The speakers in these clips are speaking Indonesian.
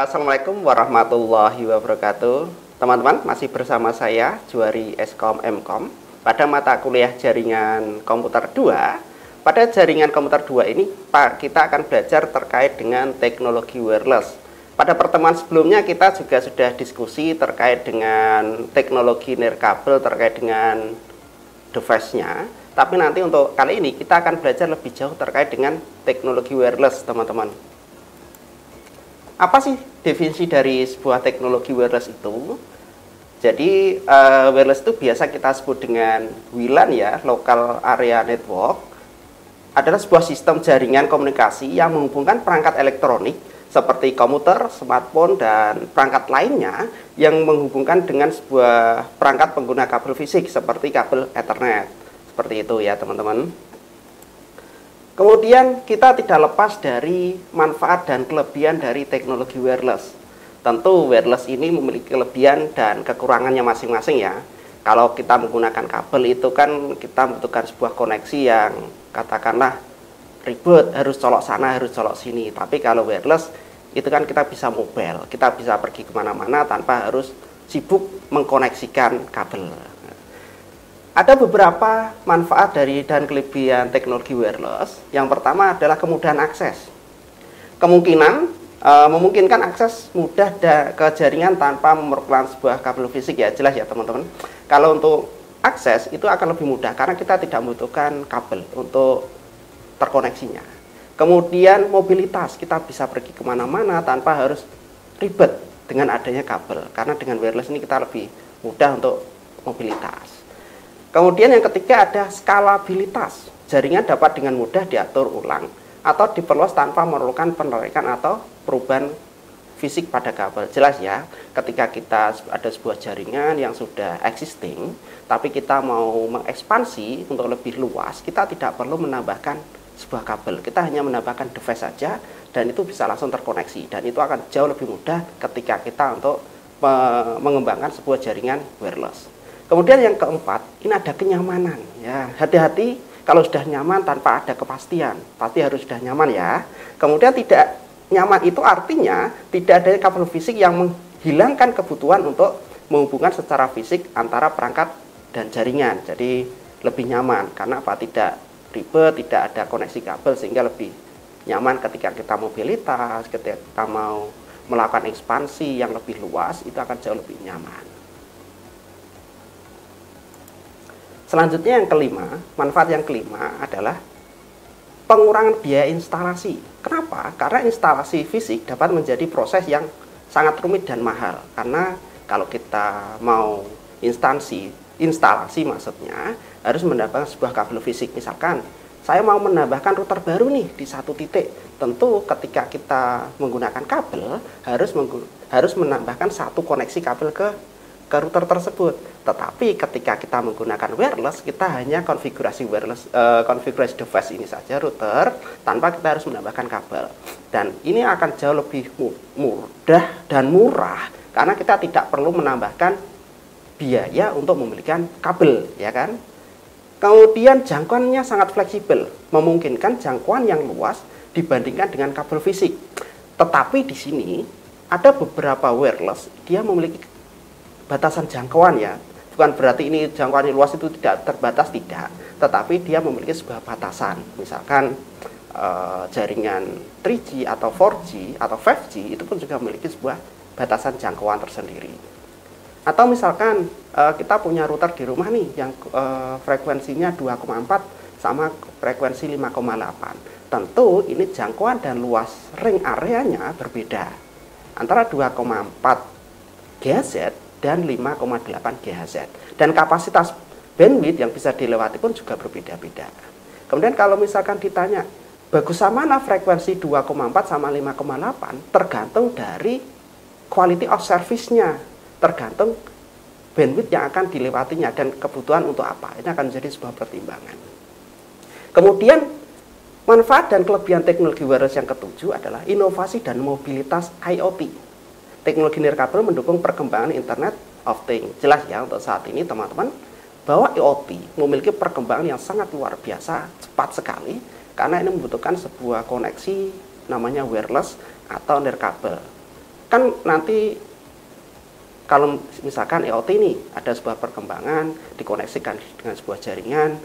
Assalamualaikum warahmatullahi wabarakatuh. Teman-teman, masih bersama saya Juari Eskom Mkom pada mata kuliah jaringan komputer 2. Pada jaringan komputer 2 ini kita akan belajar terkait dengan teknologi wireless. Pada pertemuan sebelumnya kita juga sudah diskusi terkait dengan teknologi nirkabel, terkait dengan device-nya. Tapi nanti untuk kali ini kita akan belajar lebih jauh terkait dengan teknologi wireless, teman-teman. Apa sih definisi dari sebuah teknologi wireless itu? Jadi wireless itu biasa kita sebut dengan WLAN ya, Local Area Network. Adalah sebuah sistem jaringan komunikasi yang menghubungkan perangkat elektronik seperti komputer, smartphone, dan perangkat lainnya yang menghubungkan dengan sebuah perangkat pengguna kabel fisik seperti kabel Ethernet. Seperti itu ya teman-teman. Kemudian kita tidak lepas dari manfaat dan kelebihan dari teknologi wireless. Tentu wireless ini memiliki kelebihan dan kekurangannya masing-masing ya. Kalau kita menggunakan kabel itu kan kita membutuhkan sebuah koneksi yang katakanlah ribet, harus colok sana, harus colok sini. Tapi kalau wireless itu kan kita bisa mobile, kita bisa pergi kemana-mana tanpa harus sibuk mengkoneksikan kabel. Ada beberapa manfaat dari dan kelebihan teknologi wireless. Yang pertama adalah kemudahan akses. Memungkinkan akses mudah ke jaringan tanpa memerlukan sebuah kabel fisik ya, jelas ya teman-teman. Kalau untuk akses itu akan lebih mudah karena kita tidak membutuhkan kabel untuk terkoneksinya. Kemudian mobilitas, kita bisa pergi kemana-mana tanpa harus ribet dengan adanya kabel. Karena dengan wireless ini kita lebih mudah untuk mobilitas. Kemudian yang ketiga ada skalabilitas. Jaringan dapat dengan mudah diatur ulang atau diperluas tanpa memerlukan penarikan atau perubahan fisik pada kabel. Jelas ya, ketika kita ada sebuah jaringan yang sudah existing, tapi kita mau mengekspansi untuk lebih luas, kita tidak perlu menambahkan sebuah kabel. Kita hanya menambahkan device saja dan itu bisa langsung terkoneksi. Dan itu akan jauh lebih mudah ketika kita untuk mengembangkan sebuah jaringan wireless. Kemudian yang keempat, ini ada kenyamanan ya. Hati-hati kalau sudah nyaman tanpa ada kepastian. Pasti harus sudah nyaman ya. Kemudian tidak nyaman itu artinya tidak ada kabel fisik yang menghilangkan kebutuhan untuk menghubungkan secara fisik antara perangkat dan jaringan. Jadi lebih nyaman karena apa? Tidak ribet, tidak ada koneksi kabel sehingga lebih nyaman ketika kita mobilitas, ketika kita mau melakukan ekspansi yang lebih luas itu akan jauh lebih nyaman. Selanjutnya yang kelima, manfaat yang kelima adalah pengurangan biaya instalasi. Kenapa? Karena instalasi fisik dapat menjadi proses yang sangat rumit dan mahal. Karena kalau kita mau instalasi maksudnya harus menambahkan sebuah kabel fisik. Misalkan saya mau menambahkan router baru nih di satu titik. Tentu ketika kita menggunakan kabel harus menambahkan satu koneksi kabel ke router tersebut. Tetapi ketika kita menggunakan wireless, kita hanya konfigurasi device ini saja, router, tanpa kita harus menambahkan kabel. Dan ini akan jauh lebih mudah dan murah karena kita tidak perlu menambahkan biaya untuk memiliki kabel, ya kan? Kemudian jangkauannya sangat fleksibel, memungkinkan jangkauan yang luas dibandingkan dengan kabel fisik. Tetapi di sini ada beberapa wireless dia memiliki batasan jangkauan ya, bukan berarti ini jangkauannya luas itu tidak terbatas, tidak, tetapi dia memiliki sebuah batasan. Misalkan jaringan 3G atau 4G atau 5G itu pun juga memiliki sebuah batasan jangkauan tersendiri. Atau misalkan kita punya router di rumah nih yang frekuensinya 2,4 sama frekuensi 5,8. Tentu ini jangkauan dan luas ring areanya berbeda antara 2,4 GHz dan 5,8 GHz. Dan kapasitas bandwidth yang bisa dilewati pun juga berbeda-beda. Kemudian kalau misalkan ditanya, bagus mana frekuensi 2,4 sama 5,8? Tergantung dari quality of service-nya. Tergantung bandwidth yang akan dilewatinya dan kebutuhan untuk apa. Ini akan menjadi sebuah pertimbangan. Kemudian, manfaat dan kelebihan teknologi wireless yang ketujuh adalah inovasi dan mobilitas IoT. Teknologi nirkabel mendukung perkembangan Internet of Things. Jelas ya untuk saat ini teman-teman bahwa IoT memiliki perkembangan yang sangat luar biasa, cepat sekali karena ini membutuhkan sebuah koneksi namanya wireless atau nirkabel. kan nanti kalau misalkan IoT ini ada sebuah perkembangan dikoneksikan dengan sebuah jaringan,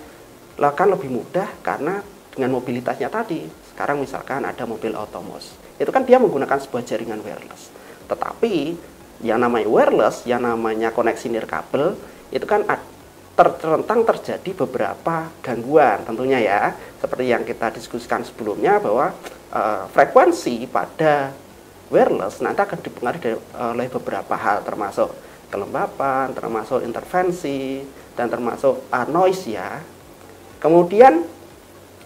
lah kan lebih mudah karena dengan mobilitasnya tadi. Sekarang misalkan ada mobil otonomous, itu kan dia menggunakan sebuah jaringan wireless. Tetapi yang namanya wireless, yang namanya koneksi nirkabel, itu kan terentang terjadi beberapa gangguan tentunya ya. Seperti yang kita diskusikan sebelumnya bahwa frekuensi pada wireless nanti akan dipengaruhi oleh beberapa hal, termasuk kelembapan, termasuk interferensi, dan termasuk noise ya. Kemudian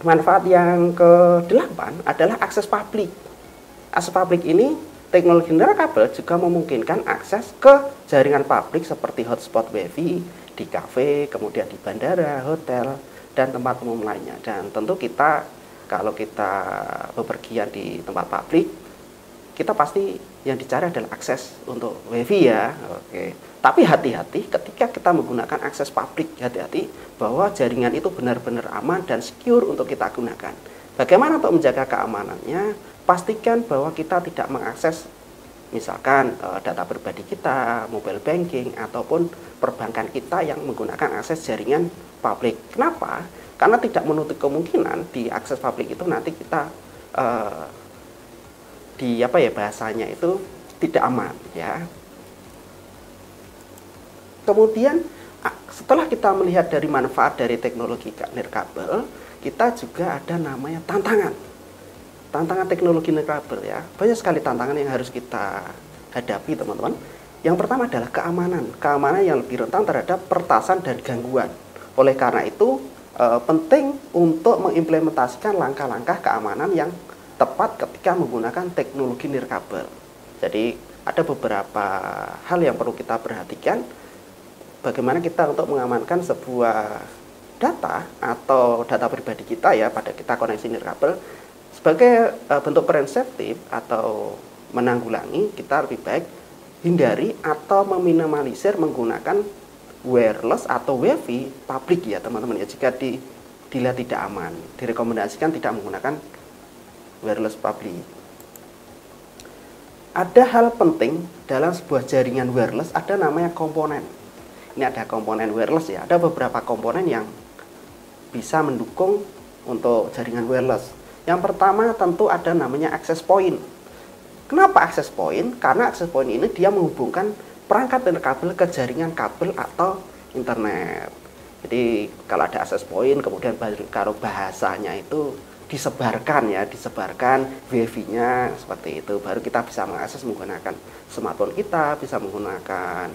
manfaat yang ke-8 adalah akses publik. Akses publik ini, teknologi nirkabel juga memungkinkan akses ke jaringan publik seperti hotspot WiFi di kafe, kemudian di bandara, hotel, dan tempat umum lainnya. Dan tentu kita, kalau kita bepergian di tempat publik, kita pasti yang dicari adalah akses untuk WiFi ya. Oke. Tapi hati-hati ketika kita menggunakan akses publik, hati-hati bahwa jaringan itu benar-benar aman dan secure untuk kita gunakan. Bagaimana untuk menjaga keamanannya? Pastikan bahwa kita tidak mengakses misalkan data pribadi kita, mobile banking, ataupun perbankan kita yang menggunakan akses jaringan publik. Kenapa? Karena tidak menutup kemungkinan di akses publik itu nanti kita bahasanya itu tidak aman ya. Kemudian setelah kita melihat dari manfaat dari teknologi nirkabel, kita juga ada namanya tantangan teknologi nirkabel ya. Banyak sekali tantangan yang harus kita hadapi teman-teman. Yang pertama adalah keamanan yang lebih rentan terhadap peretasan dan gangguan. Oleh karena itu penting untuk mengimplementasikan langkah-langkah keamanan yang tepat ketika menggunakan teknologi nirkabel. Jadi ada beberapa hal yang perlu kita perhatikan bagaimana kita untuk mengamankan sebuah data atau data pribadi kita ya pada kita koneksi nirkabel. Sebagai bentuk preventif atau menanggulangi, kita lebih baik hindari atau meminimalisir menggunakan wireless atau WiFi publik ya teman-teman ya. Jika dilihat tidak aman, direkomendasikan tidak menggunakan wireless public. Ada hal penting dalam sebuah jaringan wireless, ada namanya komponen. Ini ada komponen wireless ya, ada beberapa komponen yang bisa mendukung untuk jaringan wireless. Yang pertama tentu ada namanya access point. Kenapa access point? Karena access point ini dia menghubungkan perangkat nirkabel ke jaringan kabel atau internet. Jadi kalau ada access point, kemudian kalau bahasanya itu disebarkan WiFi-nya seperti itu, baru kita bisa mengakses menggunakan smartphone kita, bisa menggunakan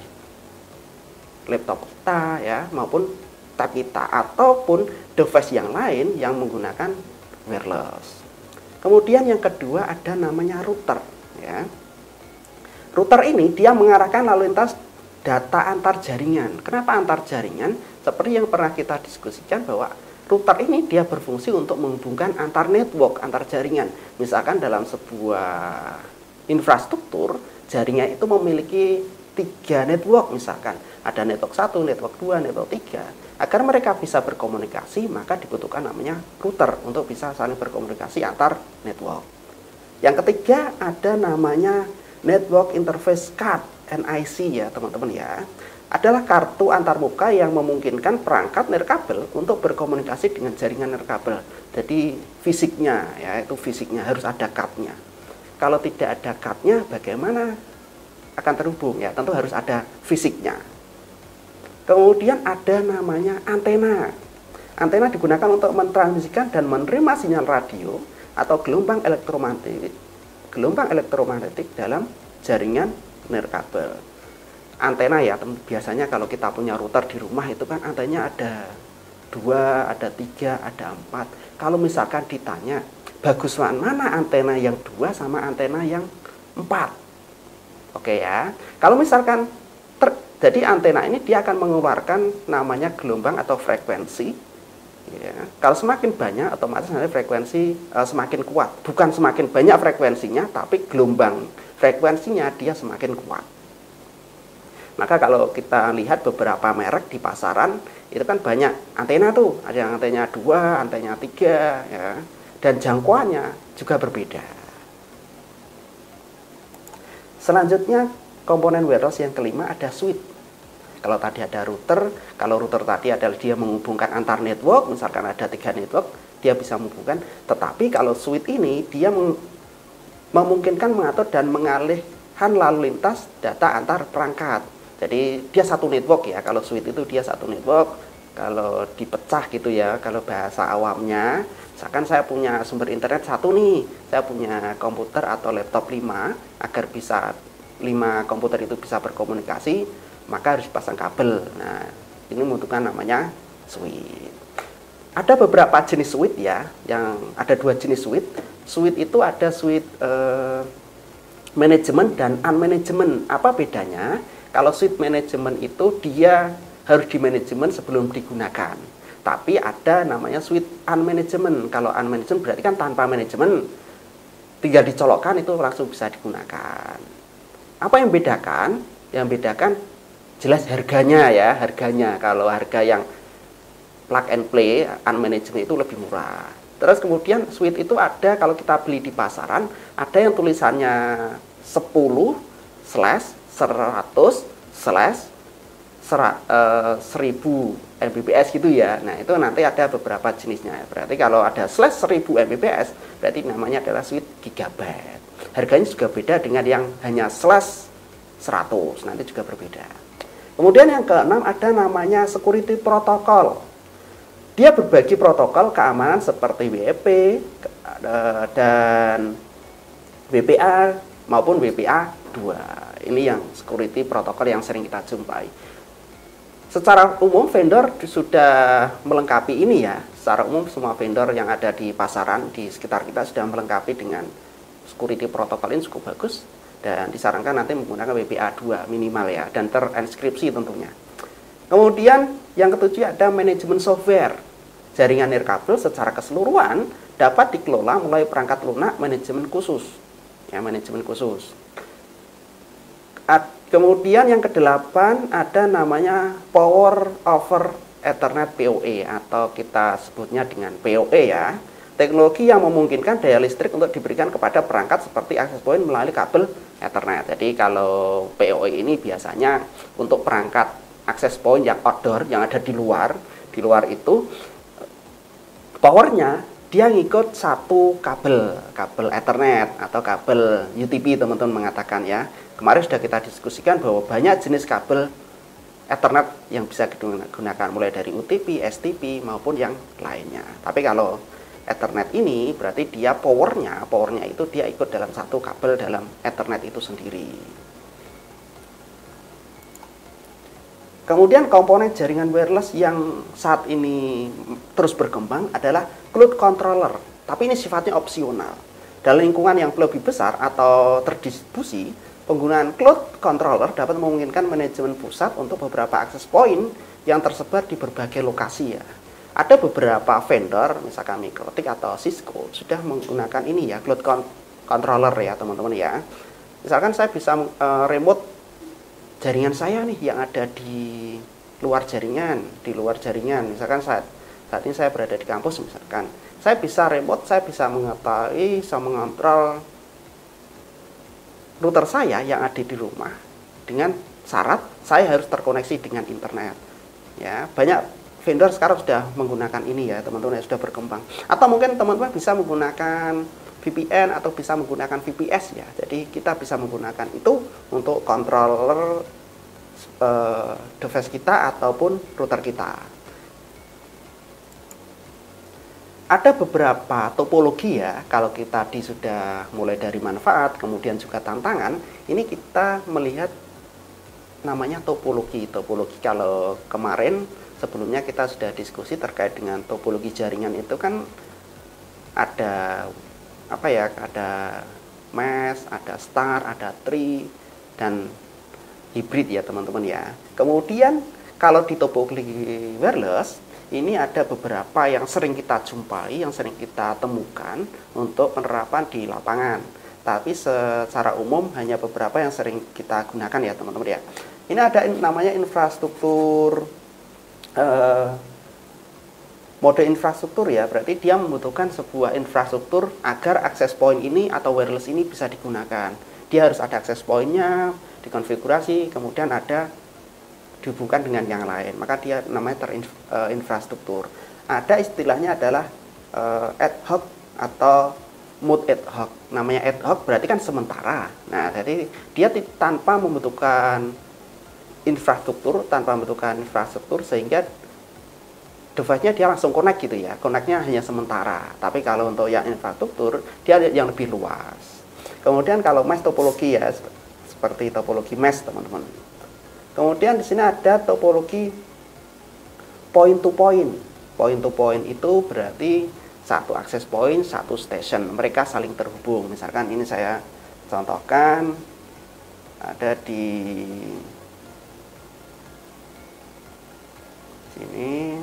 laptop kita ya, maupun tab kita ataupun device yang lain yang menggunakan wireless. Kemudian yang kedua ada namanya router ya. Router ini dia mengarahkan lalu lintas data antar jaringan. Kenapa antar jaringan? Seperti yang pernah kita diskusikan bahwa router ini dia berfungsi untuk menghubungkan antar network, antar jaringan. Misalkan dalam sebuah infrastruktur, jaringan itu memiliki 3 network misalkan. Ada network 1, network 2, network 3. Agar mereka bisa berkomunikasi, maka dibutuhkan namanya router untuk bisa saling berkomunikasi antar network. Yang ketiga ada namanya Network Interface Card, NIC ya teman-teman ya. Adalah kartu antarmuka yang memungkinkan perangkat nirkabel untuk berkomunikasi dengan jaringan nirkabel. Jadi fisiknya ya, itu fisiknya harus ada cardnya. Kalau tidak ada cardnya, bagaimana akan terhubung ya? Tentu harus ada fisiknya. Kemudian ada namanya antena. Antena digunakan untuk mentransmisikan dan menerima sinyal radio atau gelombang elektromagnetik dalam jaringan nirkabel. Antena ya, biasanya kalau kita punya router di rumah itu kan antenanya ada 2, ada 3, ada 4. Kalau misalkan ditanya, bagus mana antena yang 2 sama antena yang 4? Oke ya. Kalau misalkan jadi antena ini dia akan mengeluarkan namanya gelombang atau frekuensi. Ya. Kalau semakin banyak otomatis nanti frekuensi semakin kuat. Bukan semakin banyak frekuensinya, tapi gelombang frekuensinya dia semakin kuat. Maka kalau kita lihat beberapa merek di pasaran, itu kan banyak antena tuh. Ada yang antena 2, antena 3, ya. Dan jangkauannya juga berbeda. Selanjutnya komponen wireless yang kelima ada switch. Kalau tadi ada router, kalau router tadi adalah dia menghubungkan antar network, misalkan ada 3 network, dia bisa menghubungkan. Tetapi kalau switch ini dia memungkinkan mengatur dan mengalihkan lalu lintas data antar perangkat. Jadi dia satu network ya, kalau switch itu dia satu network. Kalau dipecah gitu ya, kalau bahasa awamnya, misalkan saya punya sumber internet satu nih, saya punya komputer atau laptop 5, agar bisa 5 komputer itu bisa berkomunikasi, maka harus pasang kabel. Nah, ini membutuhkan namanya switch. Ada beberapa jenis switch ya, yang ada 2 jenis switch. Switch itu ada switch manajemen dan unmanajemen. Apa bedanya? Kalau switch manajemen itu dia harus di manajemen sebelum digunakan. Tapi ada namanya switch unmanajemen. Kalau unmanajemen berarti kan tanpa manajemen, tinggal dicolokkan itu langsung bisa digunakan. Apa yang bedakan? Yang bedakan jelas harganya ya, harganya. Kalau harga yang plug and play unmanajemen itu lebih murah. Terus kemudian switch itu ada, kalau kita beli di pasaran, ada yang tulisannya 10/100/1000 Mbps gitu ya. Nah, itu nanti ada beberapa jenisnya. Berarti kalau ada /1000 Mbps, berarti namanya adalah switch gigabyte. Harganya juga beda dengan yang hanya /100, nanti juga berbeda. Kemudian yang keenam ada namanya security protocol. Dia berbagi protokol keamanan seperti WEP dan WPA maupun WPA2. Ini yang security protokol yang sering kita jumpai. Secara umum vendor sudah melengkapi ini ya. Secara umum semua vendor yang ada di pasaran di sekitar kita sudah melengkapi dengan security protokol ini cukup bagus, dan disarankan nanti menggunakan WPA2 minimal ya, dan terenskripsi tentunya. Kemudian yang ketujuh ada manajemen software. Jaringan nirkabel secara keseluruhan dapat dikelola melalui perangkat lunak manajemen khusus. Ya, manajemen khusus. Kemudian yang kedelapan ada namanya Power over Ethernet PoE, atau kita sebutnya dengan PoE ya. Teknologi yang memungkinkan daya listrik untuk diberikan kepada perangkat seperti access point melalui kabel Ethernet. Jadi kalau PoE ini biasanya untuk perangkat access point yang outdoor, yang ada di luar itu powernya dia ngikut satu kabel Ethernet atau kabel UTP, teman-teman mengatakan ya. Kemarin sudah kita diskusikan bahwa banyak jenis kabel Ethernet yang bisa digunakan, mulai dari UTP, STP maupun yang lainnya. Tapi kalau Ethernet ini berarti dia powernya itu dia ikut dalam satu kabel dalam Ethernet itu sendiri. Kemudian komponen jaringan wireless yang saat ini terus berkembang adalah cloud controller. Tapi ini sifatnya opsional. Dalam lingkungan yang lebih besar atau terdistribusi, penggunaan cloud controller dapat memungkinkan manajemen pusat untuk beberapa access point yang tersebar di berbagai lokasi ya. Ada beberapa vendor, misalkan Mikrotik atau Cisco, sudah menggunakan ini ya, cloud controller ya teman-teman ya. Misalkan saya bisa remote jaringan saya nih yang ada di luar jaringan, misalkan saat ini saya berada di kampus misalkan, saya bisa remote, saya bisa mengetahui, bisa mengontrol router saya yang ada di rumah dengan syarat saya harus terkoneksi dengan internet. Ya, banyak vendor sekarang sudah menggunakan ini ya, teman-teman, yang sudah berkembang. Atau mungkin teman-teman bisa menggunakan VPN atau bisa menggunakan VPS ya. Jadi kita bisa menggunakan itu untuk controller device kita ataupun router kita. Ada beberapa topologi ya, kalau kita tadi sudah mulai dari manfaat, kemudian juga tantangan, ini kita melihat namanya topologi. Topologi kalau kemarin sebelumnya kita sudah diskusi terkait dengan topologi jaringan itu kan ada apa ya, ada mesh, ada star, ada tree, dan hybrid ya teman-teman ya. Kemudian kalau di topologi wireless, ini ada beberapa yang sering kita jumpai, yang sering kita temukan untuk penerapan di lapangan. Tapi secara umum hanya beberapa yang sering kita gunakan ya teman-teman ya. Ini ada namanya infrastruktur, mode infrastruktur ya. Berarti dia membutuhkan sebuah infrastruktur agar access point ini atau wireless ini bisa digunakan. Dia harus ada access point-nya, dikonfigurasi, kemudian ada dihubungkan dengan yang lain. Maka dia namanya terinfrastruktur. Ada istilahnya adalah ad hoc atau mode ad hoc. Namanya ad hoc berarti kan sementara. Nah, jadi dia tanpa membutuhkan infrastruktur, sehingga device-nya dia langsung connect gitu ya. Connect-nya hanya sementara. Tapi kalau untuk yang infrastruktur, dia yang lebih luas. Kemudian kalau mesh topologi ya, seperti topologi mesh teman-teman. Kemudian di sini ada topologi point to point. Point to point itu berarti satu access point, satu station. Mereka saling terhubung. Misalkan ini saya contohkan ada di sini.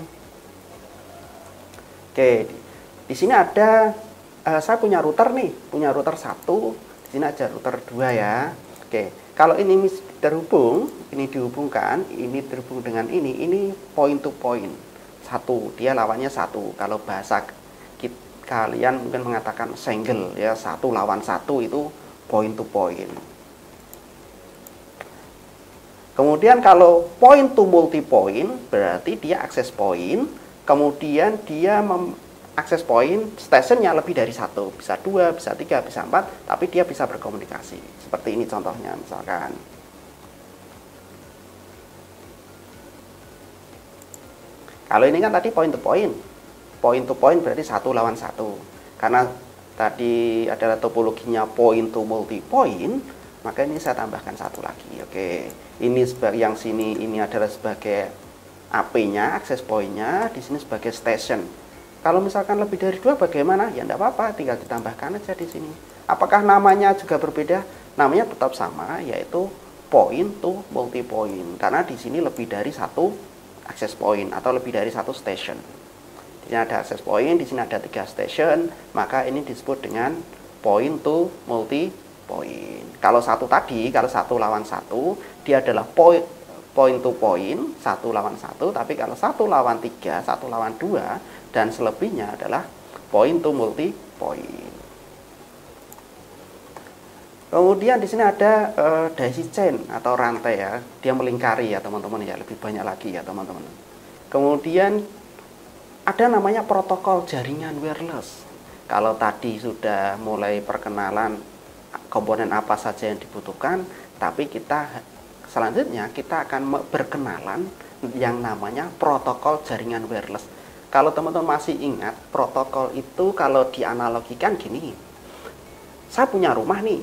Oke, di sini ada saya punya router nih, punya router 1, di sini ada router 2 ya. Oke, kalau ini terhubung, ini dihubungkan, ini terhubung dengan ini point to point. 1, dia lawannya 1. Kalau bahasa kalian mungkin mengatakan single ya, 1 lawan 1 itu point to point. Kemudian kalau point to multi point berarti dia access point, kemudian dia access point stationnya lebih dari 1, bisa 2, bisa 3, bisa 4, tapi dia bisa berkomunikasi. Seperti ini contohnya misalkan. Kalau ini kan tadi point to point. Point to point berarti 1 lawan 1. Karena tadi adalah topologinya point to multi point, maka ini saya tambahkan 1 lagi. Oke. Ini yang sini ini adalah sebagai AP-nya, access point-nya, di sini sebagai station. Kalau misalkan lebih dari 2 bagaimana? Ya enggak apa-apa, tinggal ditambahkan aja di sini. Apakah namanya juga berbeda? Namanya tetap sama, yaitu point to multi point. Karena di sini lebih dari 1 access point atau lebih dari 1 station. Di sini ada access point, di sini ada 3 station, maka ini disebut dengan point to multi point. Kalau 1 tadi, kalau 1 lawan 1, dia adalah point to point, 1 lawan 1, tapi kalau 1 lawan 3, 1 lawan 2, dan selebihnya adalah point to multi point. Kemudian di sini ada daisy chain atau rantai ya, dia melingkari ya teman-teman ya, lebih banyak lagi ya teman-teman. Kemudian ada namanya protokol jaringan wireless. Kalau tadi sudah mulai perkenalan komponen apa saja yang dibutuhkan, tapi selanjutnya kita akan berkenalan yang namanya protokol jaringan wireless. Kalau teman-teman masih ingat, protokol itu kalau dianalogikan gini. Saya punya rumah nih,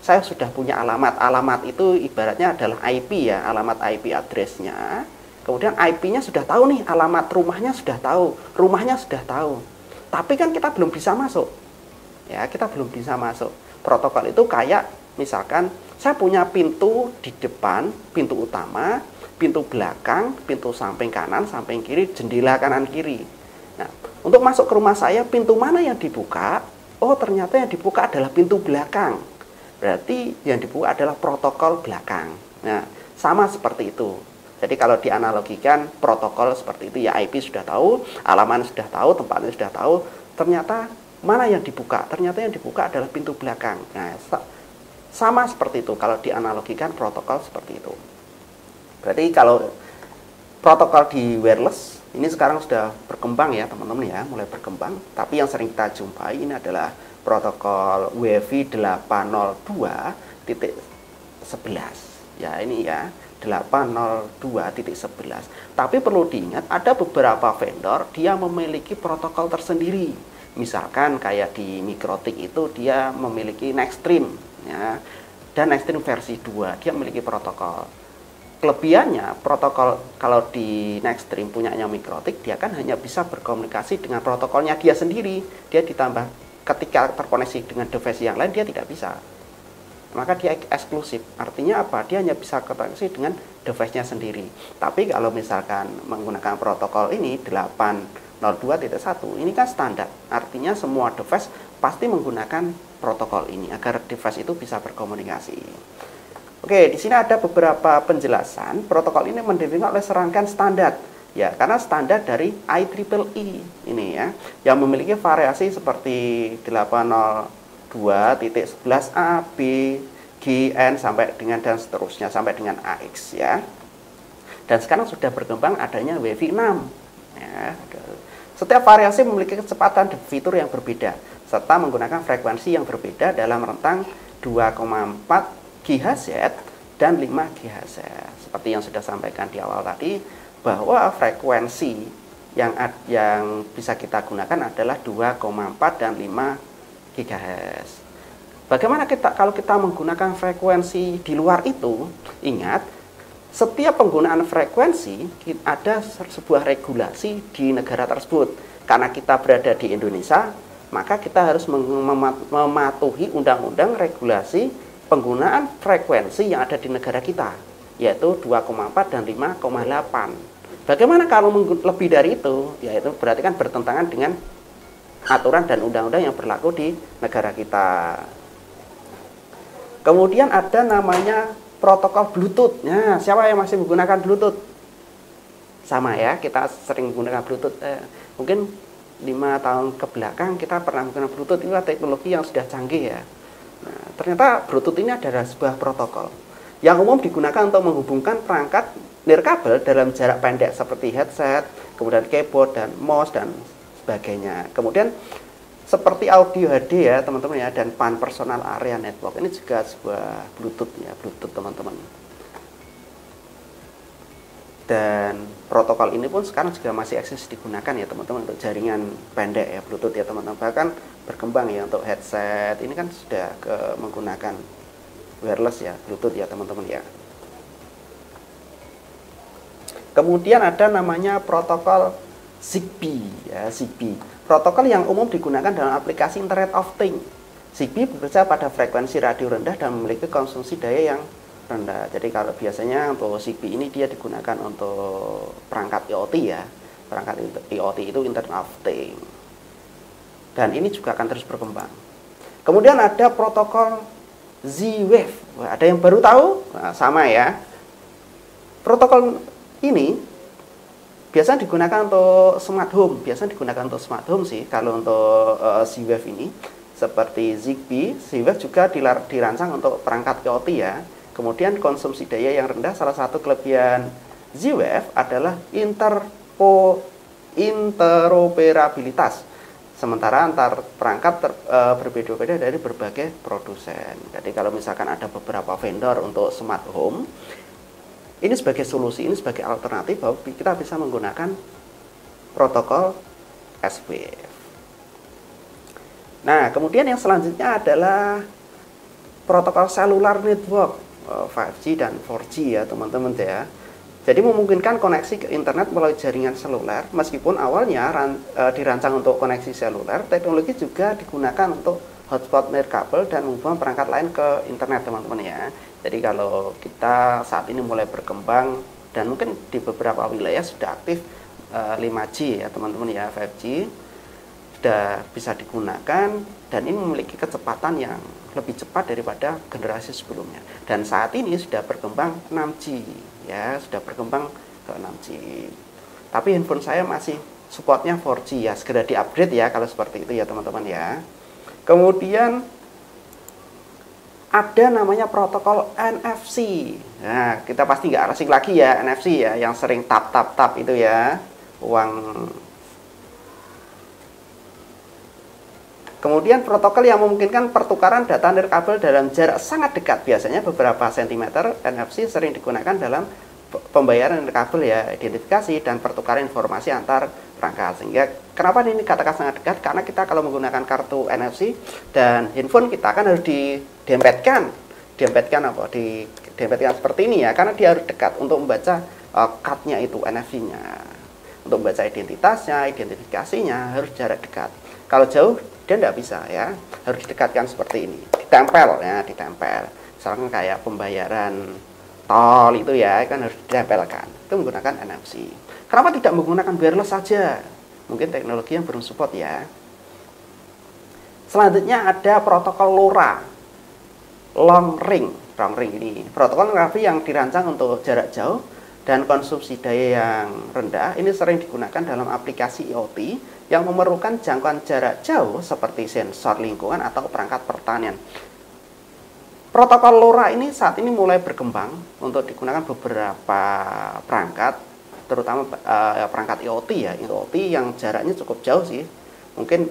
saya sudah punya alamat. Alamat itu ibaratnya adalah IP ya, alamat IP address-nya. Kemudian IP-nya sudah tahu nih, alamat rumahnya sudah tahu, rumahnya sudah tahu. Tapi kan kita belum bisa masuk. Ya, kita belum bisa masuk. Protokol itu kayak misalkan saya punya pintu di depan, pintu utama, pintu belakang, pintu samping kanan, samping kiri, jendela kanan kiri. Nah, untuk masuk ke rumah saya, pintu mana yang dibuka? Oh, ternyata yang dibuka adalah pintu belakang. Berarti yang dibuka adalah protokol belakang. Nah, sama seperti itu. Jadi kalau dianalogikan protokol seperti itu ya, IP sudah tahu, alamat sudah tahu, tempatnya sudah tahu, ternyata mana yang dibuka? Ternyata yang dibuka adalah pintu belakang. Nah, sama seperti itu kalau dianalogikan protokol seperti itu. Berarti kalau protokol di wireless ini sekarang sudah berkembang ya teman-teman ya, mulai berkembang. Tapi yang sering kita jumpai ini adalah protokol Wi-Fi 802.11. Ya ini ya, 802.11. Tapi perlu diingat ada beberapa vendor dia memiliki protokol tersendiri. Misalkan kayak di Mikrotik itu dia memiliki Nextstream ya, dan Nextstream versi 2 dia memiliki protokol. Kelebihannya protokol kalau di Nextstream punyanya Mikrotik, dia kan hanya bisa berkomunikasi dengan protokolnya dia sendiri. Dia ditambah ketika terkoneksi dengan device yang lain dia tidak bisa. Maka dia eksklusif. Artinya apa? Dia hanya bisa koneksi dengan device-nya sendiri. Tapi kalau misalkan menggunakan protokol ini 802.1 ini kan standar. Artinya semua device pasti menggunakan protokol ini agar device itu bisa berkomunikasi. Oke, di sini ada beberapa penjelasan. Protokol ini didirikan oleh serangkaian standar. Ya, karena standar dari IEEE ini ya, yang memiliki variasi seperti 802.11, 2.11a, B, G, N sampai dengan dan seterusnya sampai dengan AX ya. Dan sekarang sudah berkembang adanya Wi-Fi 6 ya. Setiap variasi memiliki kecepatan dan fitur yang berbeda serta menggunakan frekuensi yang berbeda dalam rentang 2,4 GHz dan 5 GHz. Seperti yang sudah sampaikan di awal tadi bahwa frekuensi yang bisa kita gunakan adalah 2,4 dan 5 GHz. Bagaimana kalau kita menggunakan frekuensi di luar itu? Ingat, setiap penggunaan frekuensi ada sebuah regulasi di negara tersebut. Karena kita berada di Indonesia, maka kita harus mematuhi undang-undang regulasi penggunaan frekuensi yang ada di negara kita, yaitu 2,4 dan 5,8. Bagaimana kalau lebih dari itu? Yaitu berarti kan bertentangan dengan aturan dan undang-undang yang berlaku di negara kita. Kemudian ada namanya protokol Bluetooth. Nah, siapa yang masih menggunakan Bluetooth? Sama ya, kita sering menggunakan Bluetooth. Mungkin 5 tahun ke belakang kita pernah menggunakan Bluetooth. Itu teknologi yang sudah canggih ya. Nah, ternyata Bluetooth ini adalah sebuah protokol yang umum digunakan untuk menghubungkan perangkat nirkabel dalam jarak pendek seperti headset, kemudian keyboard dan mouse dan sebagainya. Kemudian seperti audio HD ya teman-teman ya, dan PAN personal area network ini juga sebuah Bluetooth ya, Bluetooth teman-teman. Dan protokol ini pun sekarang juga masih eksis digunakan ya teman-teman untuk jaringan pendek ya, Bluetooth ya teman-teman. Bahkan berkembang ya untuk headset ini kan sudah menggunakan wireless ya, Bluetooth ya teman-teman ya. Kemudian ada namanya protokol Zigbee ya, Zigbee. Protokol yang umum digunakan dalam aplikasi Internet of Things. Zigbee bekerja pada frekuensi radio rendah dan memiliki konsumsi daya yang rendah. Jadi kalau biasanya untuk Zigbee ini dia digunakan untuk perangkat IoT ya. Perangkat IoT itu Internet of Things. Dan ini juga akan terus berkembang. Kemudian ada protokol Z-Wave. Wah, ada yang baru tahu? Nah, sama ya. Protokol ini biasanya digunakan untuk smart home. Biasanya digunakan untuk smart home sih. Kalau untuk Z-Wave ini seperti Zigbee, Z-Wave juga dirancang untuk perangkat IoT ya. Kemudian konsumsi daya yang rendah. Salah satu kelebihan Z-Wave adalah interoperabilitas. Sementara antar perangkat berbeda-beda dari berbagai produsen. Jadi kalau misalkan ada beberapa vendor untuk smart home, ini sebagai solusi, ini sebagai alternatif bahwa kita bisa menggunakan protokol Z-Wave. Nah, kemudian yang selanjutnya adalah protokol cellular network 5G dan 4G ya teman-teman ya. Jadi memungkinkan koneksi ke internet melalui jaringan seluler. Meskipun awalnya dirancang untuk koneksi seluler, teknologi juga digunakan untuk hotspot nirkabel dan menghubungkan perangkat lain ke internet teman-teman ya. Jadi kalau kita saat ini mulai berkembang dan mungkin di beberapa wilayah sudah aktif 5G ya teman-teman ya, 5G sudah bisa digunakan dan ini memiliki kecepatan yang lebih cepat daripada generasi sebelumnya. Dan saat ini sudah berkembang 6G ya, sudah berkembang ke 6G. Tapi handphone saya masih supportnya 4G ya, segera di-upgrade ya kalau seperti itu ya teman-teman ya. Kemudian ada namanya protokol NFC. Nah, kita pasti nggak asing lagi ya NFC ya, yang sering tap itu ya, uang. Kemudian protokol yang memungkinkan pertukaran data nirkabel dalam jarak sangat dekat, biasanya beberapa sentimeter. NFC sering digunakan dalam pembayaran nirkabel ya, identifikasi dan pertukaran informasi antar perangkat. Sehingga kenapa ini katakan sangat dekat? Karena kita kalau menggunakan kartu NFC dan handphone kita kan harus didempetkan seperti ini ya, karena dia harus dekat untuk membaca card-nya itu, NFC-nya. Untuk membaca identifikasinya harus jarak dekat. Kalau jauh dia tidak bisa ya, harus didekatkan seperti ini, ditempel ya, ditempel. Misalkan kayak pembayaran tol itu ya, kan harus ditempelkan. Itu menggunakan NFC. Kenapa tidak menggunakan wireless saja? Mungkin teknologi yang belum support ya. Selanjutnya ada protokol LoRa, long ring ini. Protokol nirkabel yang dirancang untuk jarak jauh dan konsumsi daya yang rendah ini sering digunakan dalam aplikasi IoT yang memerlukan jangkauan jarak jauh seperti sensor lingkungan atau perangkat pertanian. Protokol LoRa ini saat ini mulai berkembang untuk digunakan beberapa perangkat, terutama perangkat IoT ya, IoT yang jaraknya cukup jauh sih, mungkin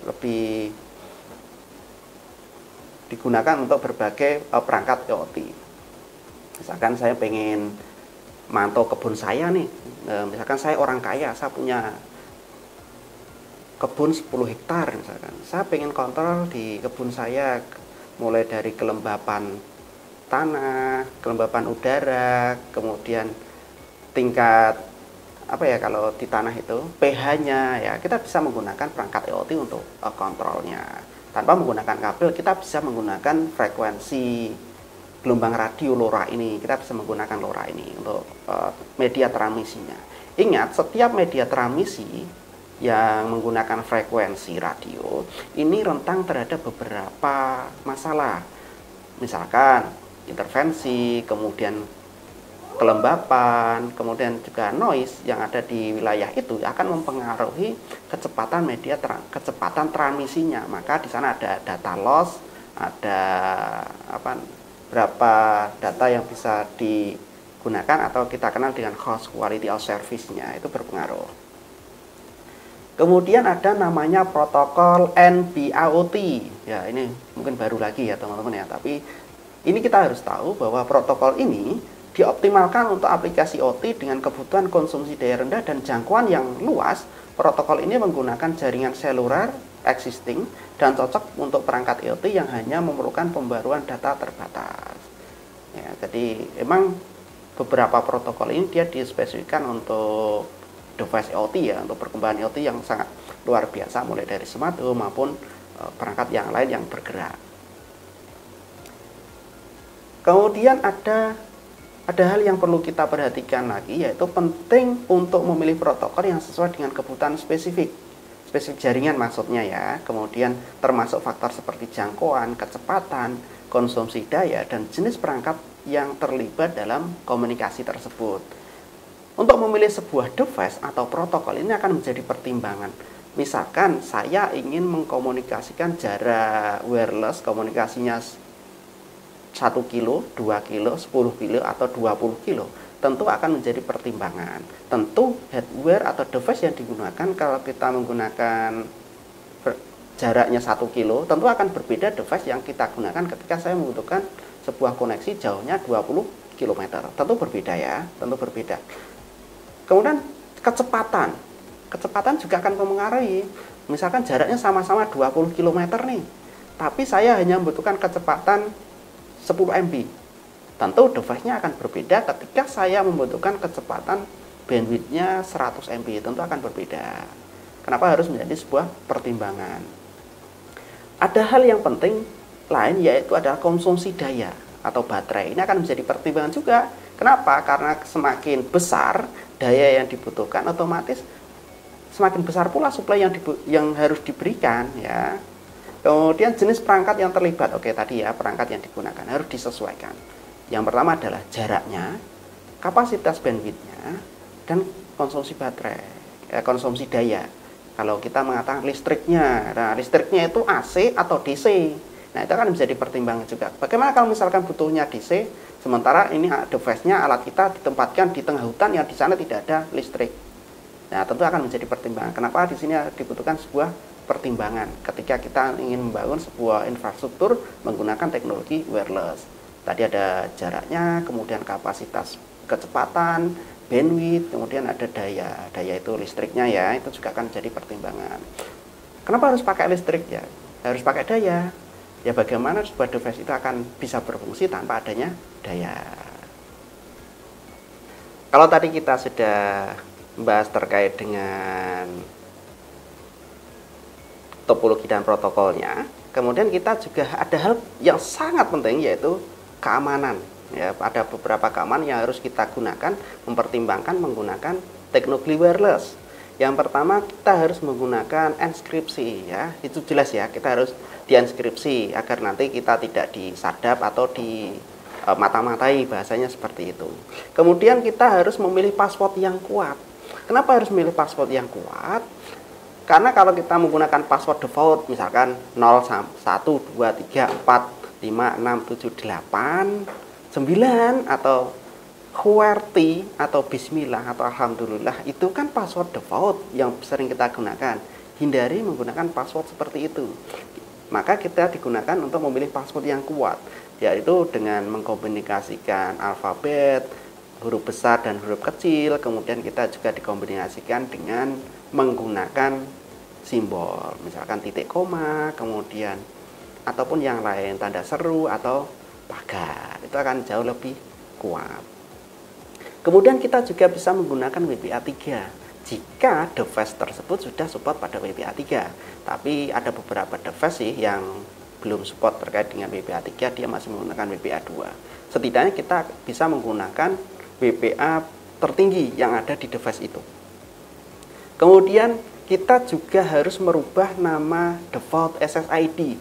lebih digunakan untuk berbagai perangkat IoT. Misalkan saya pengen mantau kebun saya nih, misalkan saya orang kaya, saya punya kebun 10 hektar misalkan, saya pengen kontrol di kebun saya mulai dari kelembapan tanah, kelembapan udara, kemudian tingkat apa ya kalau di tanah itu pH-nya ya, kita bisa menggunakan perangkat IoT untuk kontrolnya. Tanpa menggunakan kabel, kita bisa menggunakan frekuensi gelombang radio LoRa ini, kita bisa menggunakan LoRa ini untuk media transmisinya. Ingat, setiap media transmisi yang menggunakan frekuensi radio ini rentang terhadap beberapa masalah, misalkan intervensi, kemudian kelembapan, kemudian juga noise yang ada di wilayah itu akan mempengaruhi kecepatan kecepatan transmisinya. Maka di sana ada data loss, ada berapa data yang bisa digunakan atau kita kenal dengan host quality of service-nya, itu berpengaruh. Kemudian ada namanya protokol NB-IoT. Ya, ini mungkin baru lagi ya teman-teman ya, tapi ini kita harus tahu bahwa protokol ini dioptimalkan untuk aplikasi IoT dengan kebutuhan konsumsi daya rendah dan jangkauan yang luas. Protokol ini menggunakan jaringan seluler existing dan cocok untuk perangkat IoT yang hanya memerlukan pembaruan data terbatas. Ya, jadi emang beberapa protokol ini dia dispesifikkan untuk device IoT ya, untuk perkembangan IoT yang sangat luar biasa, mulai dari smart home maupun perangkat yang lain yang bergerak. Kemudian ada hal yang perlu kita perhatikan lagi, yaitu penting untuk memilih protokol yang sesuai dengan kebutuhan spesifik jaringan maksudnya ya. Kemudian termasuk faktor seperti jangkauan, kecepatan, konsumsi daya, dan jenis perangkat yang terlibat dalam komunikasi tersebut. Untuk memilih sebuah device atau protokol ini akan menjadi pertimbangan. Misalkan saya ingin mengkomunikasikan jarak wireless, komunikasinya 1 kilo, 2 kilo, 10 kilo, atau 20 kilo. Tentu akan menjadi pertimbangan. Tentu hardware atau device yang digunakan kalau kita menggunakan jaraknya 1 kilo, tentu akan berbeda device yang kita gunakan ketika saya membutuhkan sebuah koneksi jauhnya 20 km. Tentu berbeda ya, tentu berbeda. Kemudian kecepatan juga akan mempengaruhi. Misalkan jaraknya sama-sama 20 km nih, tapi saya hanya membutuhkan kecepatan 10 MB. Tentu device-nya akan berbeda ketika saya membutuhkan kecepatan bandwidth-nya 100 MB, tentu akan berbeda. Kenapa harus menjadi sebuah pertimbangan? Ada hal yang penting lain, yaitu adalah konsumsi daya atau baterai. Ini akan menjadi pertimbangan juga. Kenapa? Karena semakin besar daya yang dibutuhkan, otomatis semakin besar pula suplai yang harus diberikan ya. Kemudian jenis perangkat yang terlibat, oke tadi ya, perangkat yang digunakan harus disesuaikan. Yang pertama adalah jaraknya, kapasitas bandwidth-nya, dan konsumsi baterai, konsumsi daya. Kalau kita mengatakan listriknya, nah listriknya itu AC atau DC. Nah itu akan menjadi pertimbangan juga. Bagaimana kalau misalkan butuhnya DC, sementara ini device-nya, alat kita ditempatkan di tengah hutan yang di sana tidak ada listrik. Nah tentu akan menjadi pertimbangan. Kenapa di sini dibutuhkan sebuah pertimbangan ketika kita ingin membangun sebuah infrastruktur menggunakan teknologi wireless. Tadi ada jaraknya, kemudian kapasitas kecepatan, bandwidth, kemudian ada daya itu listriknya ya, itu juga akan jadi pertimbangan. Kenapa harus pakai listrik ya? Harus pakai daya. Ya bagaimana sebuah device itu akan bisa berfungsi tanpa adanya daya. Kalau tadi kita sudah membahas terkait dengan topologi dan protokolnya, kemudian kita juga ada hal yang sangat penting, yaitu keamanan. Ya, ada beberapa keamanan yang harus kita gunakan, mempertimbangkan menggunakan teknologi wireless. Yang pertama, kita harus menggunakan enkripsi ya. Itu jelas ya, kita harus dienkripsi agar nanti kita tidak disadap atau mata-matai, bahasanya seperti itu. Kemudian kita harus memilih password yang kuat. Kenapa harus memilih password yang kuat? Karena kalau kita menggunakan password default, misalkan 0, 1, 2, 3, 4, 5, 6, 7, 8, 9, atau QWERTY, atau Bismillah, atau Alhamdulillah, itu kan password default yang sering kita gunakan. Hindari menggunakan password seperti itu. Maka kita digunakan untuk memilih password yang kuat, yaitu dengan mengkombinasikan alfabet, huruf besar dan huruf kecil. Kemudian kita juga dikombinasikan dengan menggunakan simbol, misalkan titik koma, kemudian ataupun yang lain, tanda seru atau pagar. Itu akan jauh lebih kuat. Kemudian kita juga bisa menggunakan WPA3 jika device tersebut sudah support pada WPA3. Tapi ada beberapa device sih yang belum support terkait dengan WPA3, dia masih menggunakan WPA2. Setidaknya kita bisa menggunakan WPA tertinggi yang ada di device itu. Kemudian kita juga harus merubah nama default SSID.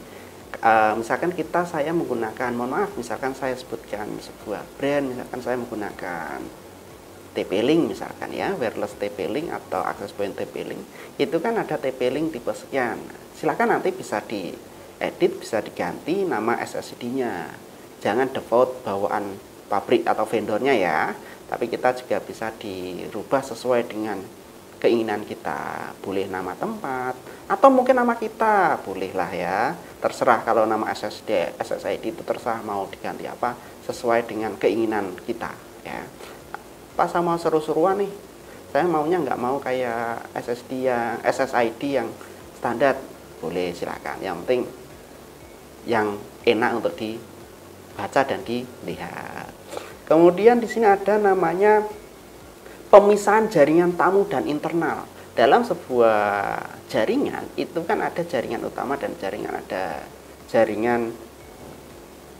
Misalkan saya menggunakan, mohon maaf, misalkan saya sebutkan sebuah brand, misalkan saya menggunakan TP-Link misalkan ya, wireless TP-Link atau access point TP-Link, itu kan ada TP-Link tipe sekian. Silakan nanti bisa diedit, bisa diganti nama SSID-nya. Jangan default bawaan pabrik atau vendornya ya, tapi kita juga bisa dirubah sesuai dengan keinginan kita. Boleh nama tempat atau mungkin nama kita, bolehlah ya. Terserah, kalau nama SSID itu terserah mau diganti apa sesuai dengan keinginan kita ya. Pas saya mau seru-seruan nih, saya maunya nggak mau kayak SSID yang standar, boleh silakan. Yang penting yang enak untuk dibaca dan dilihat. Kemudian di sini ada namanya pemisahan jaringan tamu dan internal. Dalam sebuah jaringan itu kan ada jaringan utama dan ada jaringan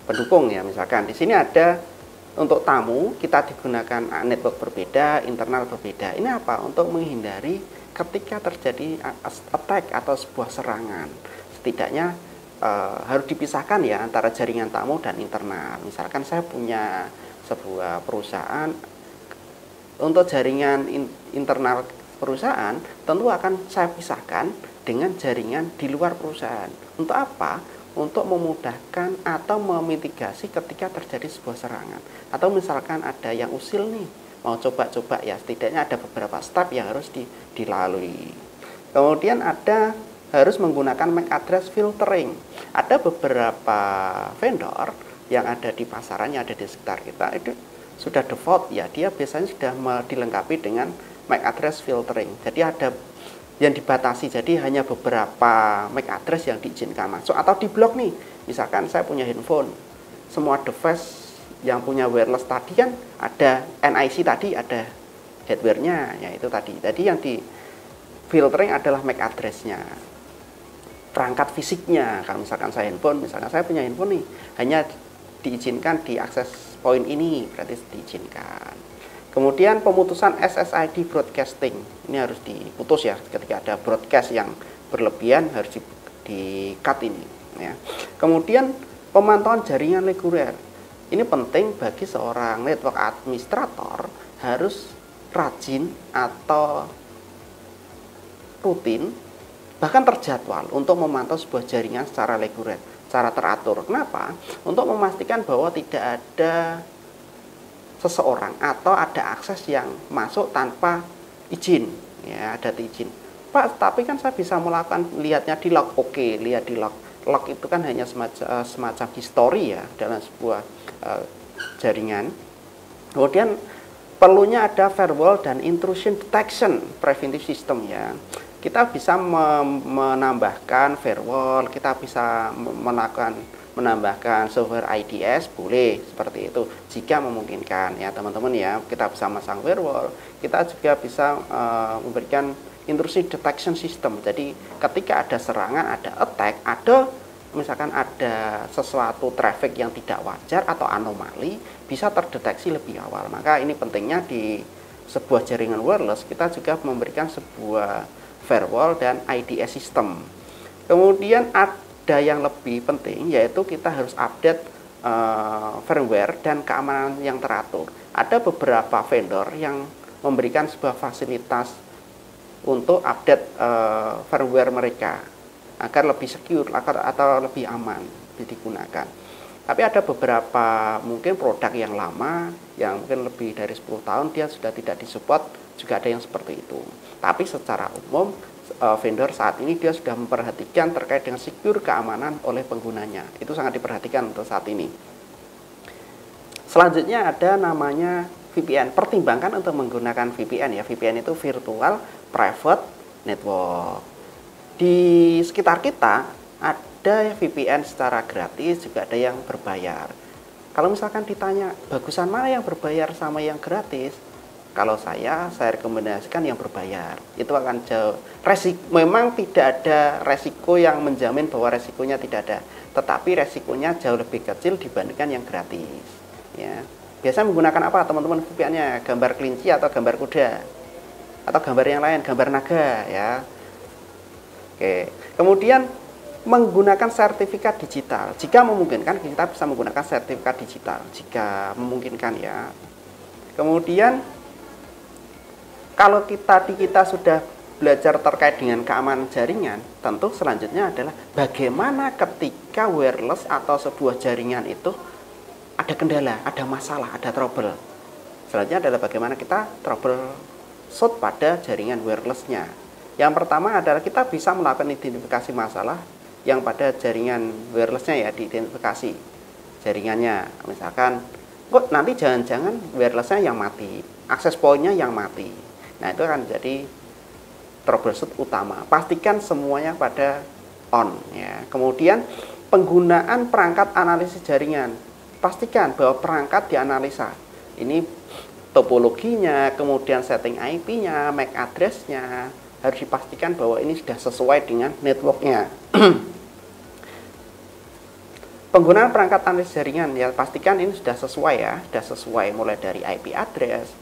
pendukung ya. Misalkan di sini ada untuk tamu, kita digunakan network berbeda, internal berbeda. Ini apa? Untuk menghindari ketika terjadi attack atau sebuah serangan. Setidaknya harus dipisahkan ya antara jaringan tamu dan internal. Misalkan saya punya sebuah perusahaan, untuk jaringan internal perusahaan tentu akan saya pisahkan dengan jaringan di luar perusahaan. Untuk apa? Untuk memudahkan atau memitigasi ketika terjadi sebuah serangan. Atau misalkan ada yang usil nih, mau coba-coba ya, setidaknya ada beberapa step yang harus dilalui. Kemudian ada harus menggunakan MAC address filtering. Ada beberapa vendor yang ada di pasaran, yang ada di sekitar kita, itu sudah default ya, dia biasanya sudah dilengkapi dengan MAC address filtering. Jadi ada yang dibatasi, jadi hanya beberapa MAC address yang diizinkan masuk atau diblok nih. Misalkan saya punya handphone, semua device yang punya wireless tadi kan ada NIC tadi, ada hardware-nya, ya itu tadi. Jadi yang di filtering adalah MAC address-nya, perangkat fisiknya. Kalau misalkan saya punya handphone nih, hanya diizinkan di access point ini, berarti diizinkan. Kemudian pemutusan SSID broadcasting, ini harus diputus ya, ketika ada broadcast yang berlebihan harus di-cut ini ya. Kemudian pemantauan jaringan reguler, ini penting bagi seorang network administrator, harus rajin atau rutin bahkan terjadwal untuk memantau sebuah jaringan secara reguler, secara teratur. Kenapa? Untuk memastikan bahwa tidak ada seseorang atau ada akses yang masuk tanpa izin ya, ada izin. Pak, tapi kan saya bisa melakukan, lihatnya di log. Oke, lihat di log. Log itu kan hanya semacam history ya dalam sebuah jaringan. Kemudian perlunya ada firewall dan intrusion detection preventive system ya. Kita bisa menambahkan firewall, kita bisa menambahkan software IDS, boleh seperti itu jika memungkinkan ya teman-teman ya. Kita bisa masang firewall, kita juga bisa memberikan intrusion detection system. Jadi ketika ada serangan, ada attack, ada misalkan ada sesuatu traffic yang tidak wajar atau anomali, bisa terdeteksi lebih awal. Maka ini pentingnya di sebuah jaringan wireless, kita juga memberikan sebuah firewall dan IDS system. Kemudian ada yang lebih penting, yaitu kita harus update firmware dan keamanan yang teratur. Ada beberapa vendor yang memberikan sebuah fasilitas untuk update firmware mereka agar lebih secure atau lebih aman digunakan. Tapi ada beberapa mungkin produk yang lama yang mungkin lebih dari 10 tahun dia sudah tidak disupport, juga ada yang seperti itu. Tapi secara umum vendor saat ini dia sudah memperhatikan terkait dengan secure keamanan oleh penggunanya. Itu sangat diperhatikan untuk saat ini. Selanjutnya ada namanya VPN. Pertimbangkan untuk menggunakan VPN ya. VPN itu Virtual Private Network. Di sekitar kita ada VPN secara gratis, juga ada yang berbayar. Kalau misalkan ditanya bagusan mana yang berbayar sama yang gratis, kalau saya rekomendasikan yang berbayar. Itu akan jauh memang tidak ada resiko yang menjamin bahwa resikonya tidak ada, tetapi resikonya jauh lebih kecil dibandingkan yang gratis ya. Biasa menggunakan apa teman-teman VPN-nya? Gambar kelinci atau gambar kuda? Atau gambar yang lain, gambar naga ya. Oke. Kemudian menggunakan sertifikat digital. Jika memungkinkan kita bisa menggunakan sertifikat digital jika memungkinkan ya. Kemudian kalau kita sudah belajar terkait dengan keamanan jaringan, tentu selanjutnya adalah bagaimana ketika wireless atau sebuah jaringan itu ada kendala, ada masalah, ada trouble. Selanjutnya adalah bagaimana kita troubleshoot pada jaringan wirelessnya. Yang pertama adalah kita bisa melakukan identifikasi masalah yang pada jaringan wirelessnya ya, diidentifikasi jaringannya. Misalkan, kok nanti jangan-jangan wirelessnya yang mati, akses point-nya yang mati. Nah itu akan jadi troubleshoot utama. Pastikan semuanya pada on ya. Kemudian penggunaan perangkat analisis jaringan. Pastikan bahwa perangkat dianalisa. Ini topologinya, kemudian setting IP-nya, MAC address-nya, harus dipastikan bahwa ini sudah sesuai dengan network-nya. Penggunaan perangkat analisis jaringan, ya pastikan ini sudah sesuai ya, sudah sesuai mulai dari IP address,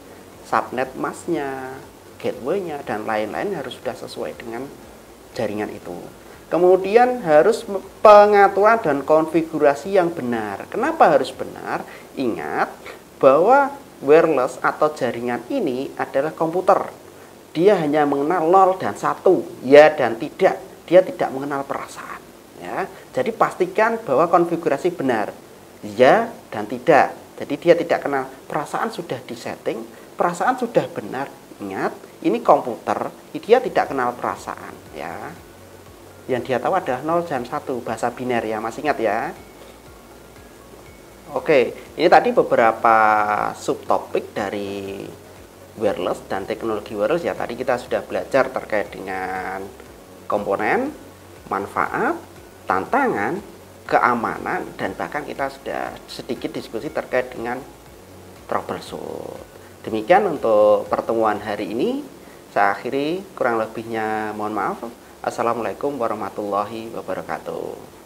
subnet mask-nya, gateway-nya, dan lain-lain harus sudah sesuai dengan jaringan itu. Kemudian harus pengaturan dan konfigurasi yang benar. Kenapa harus benar? Ingat bahwa wireless atau jaringan ini adalah komputer. Dia hanya mengenal 0 dan 1, ya dan tidak. Dia tidak mengenal perasaan. Ya. Jadi pastikan bahwa konfigurasi benar, ya dan tidak. Jadi dia tidak kenal perasaan, sudah disetting, perasaan sudah benar. Ingat, ini komputer, dia tidak kenal perasaan. Ya. Yang dia tahu adalah 0 dan 1, bahasa biner ya, masih ingat ya. Oke, ini tadi beberapa subtopik dari wireless dan teknologi wireless ya. Tadi kita sudah belajar terkait dengan komponen, manfaat, tantangan, keamanan, dan bahkan kita sudah sedikit diskusi terkait dengan troubleshoot. Demikian untuk pertemuan hari ini. Saya akhiri, kurang lebihnya mohon maaf. Assalamualaikum warahmatullahi wabarakatuh.